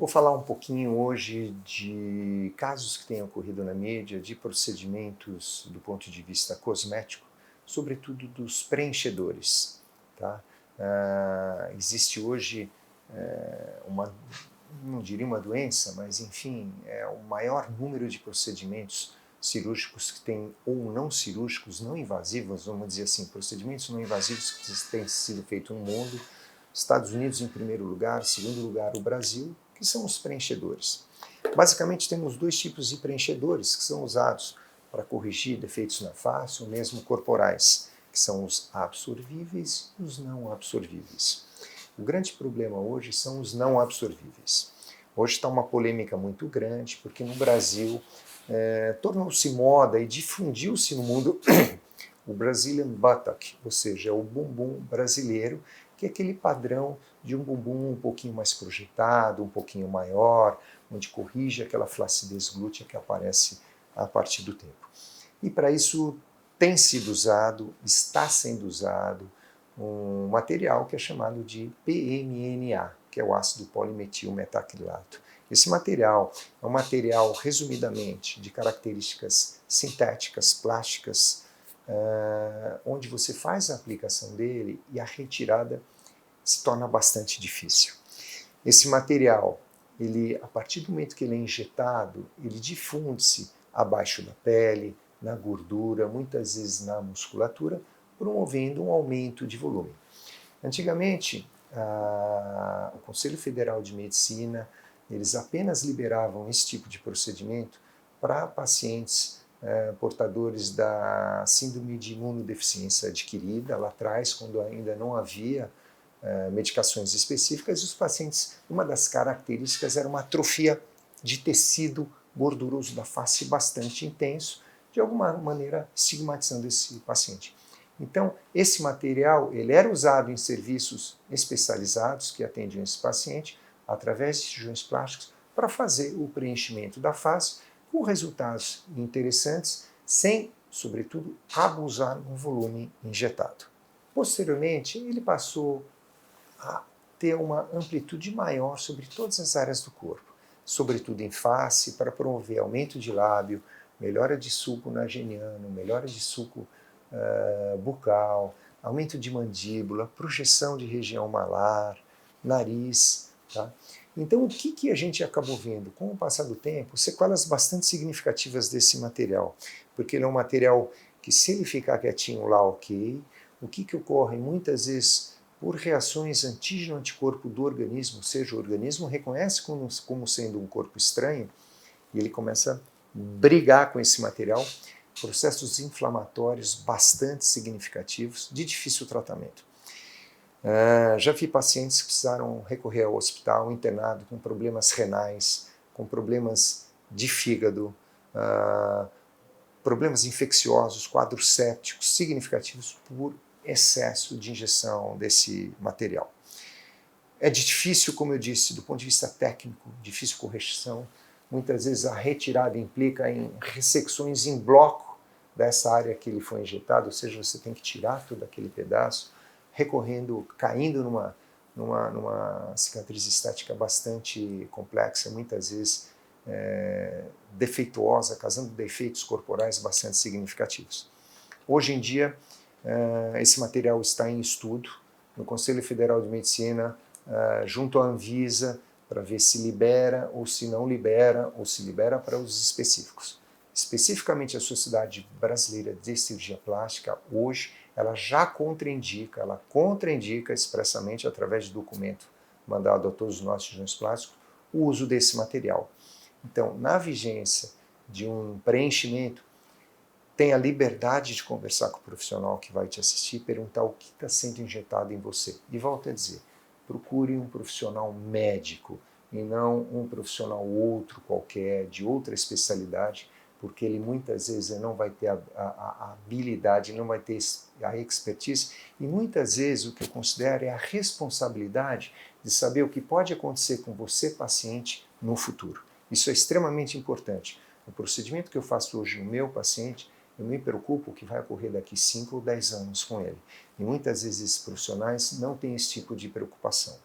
Vou falar um pouquinho hoje de casos que têm ocorrido na mídia, de procedimentos do ponto de vista cosmético, sobretudo dos preenchedores. Tá? Existe hoje uma, não diria uma doença, mas enfim, é o maior número de procedimentos cirúrgicos que tem, ou não cirúrgicos, não invasivos, vamos dizer assim, procedimentos não invasivos que têm sido feitos no mundo. Estados Unidos em primeiro lugar, segundo lugar o Brasil, que são os preenchedores. Basicamente temos dois tipos de preenchedores que são usados para corrigir defeitos na face ou mesmo corporais, que são os absorvíveis e os não absorvíveis. O grande problema hoje são os não absorvíveis. Hoje está uma polêmica muito grande, porque no Brasil tornou-se moda e difundiu-se no mundo o Brazilian Buttock, ou seja, o bumbum brasileiro, que é aquele padrão de um bumbum um pouquinho mais projetado, um pouquinho maior, onde corrige aquela flacidez glútea que aparece a partir do tempo. E para isso tem sido usado, está sendo usado, um material que é chamado de PMNA, que é o ácido polimetilmetacrilato. Esse material é um material, resumidamente, de características sintéticas, plásticas, onde você faz a aplicação dele e a retirada se torna bastante difícil. Esse material, a partir do momento que ele é injetado, ele difunde-se abaixo da pele, na gordura, muitas vezes na musculatura, promovendo um aumento de volume. Antigamente, o Conselho Federal de Medicina, eles apenas liberavam esse tipo de procedimento para pacientes portadores da síndrome de imunodeficiência adquirida, lá atrás, quando ainda não havia medicações específicas, e os pacientes, uma das características era uma atrofia de tecido gorduroso da face bastante intenso, de alguma maneira estigmatizando esse paciente. Então, esse material ele era usado em serviços especializados que atendiam esse paciente através de cirurgiões plásticos para fazer o preenchimento da face com resultados interessantes, sem, sobretudo, abusar no volume injetado. Posteriormente, ele passou a ter uma amplitude maior sobre todas as áreas do corpo, sobretudo em face, para promover aumento de lábio, melhora de sulco nasogeniano, melhora de sulco bucal, aumento de mandíbula, projeção de região malar, nariz. Tá? Então, o que a gente acabou vendo? Com o passar do tempo, sequelas bastante significativas desse material, porque ele é um material que, se ele ficar quietinho lá, ok. O que ocorre? Muitas vezes, por reações antígeno-anticorpo do organismo, ou seja, o organismo reconhece como sendo um corpo estranho, e ele começa a brigar com esse material, processos inflamatórios bastante significativos, de difícil tratamento. Já vi pacientes que precisaram recorrer ao hospital internado com problemas renais, com problemas de fígado, problemas infecciosos, quadros sépticos significativos por excesso de injeção desse material. É difícil, como eu disse, do ponto de vista técnico, difícil correção. Muitas vezes a retirada implica em ressecções em bloco dessa área que ele foi injetado, ou seja, você tem que tirar todo aquele pedaço, caindo numa cicatriz estética bastante complexa, muitas vezes defeituosa, causando defeitos corporais bastante significativos. Hoje em dia, esse material está em estudo no Conselho Federal de Medicina, junto à Anvisa, para ver se libera ou se não libera, ou se libera para usos específicos. Especificamente a Sociedade Brasileira de Cirurgia Plástica, hoje, ela já contraindica, expressamente através de documento mandado a todos os nossos cirurgiões plásticos, o uso desse material. Então, na vigência de um preenchimento, tenha a liberdade de conversar com o profissional que vai te assistir, perguntar o que está sendo injetado em você. E volto a dizer, procure um profissional médico e não um profissional outro qualquer, de outra especialidade, porque ele muitas vezes não vai ter a habilidade, não vai ter a expertise, e muitas vezes o que eu considero é a responsabilidade de saber o que pode acontecer com você, paciente, no futuro. Isso é extremamente importante. O procedimento que eu faço hoje no meu paciente, eu me preocupo o que vai ocorrer daqui 5 ou 10 anos com ele. E muitas vezes esses profissionais não têm esse tipo de preocupação.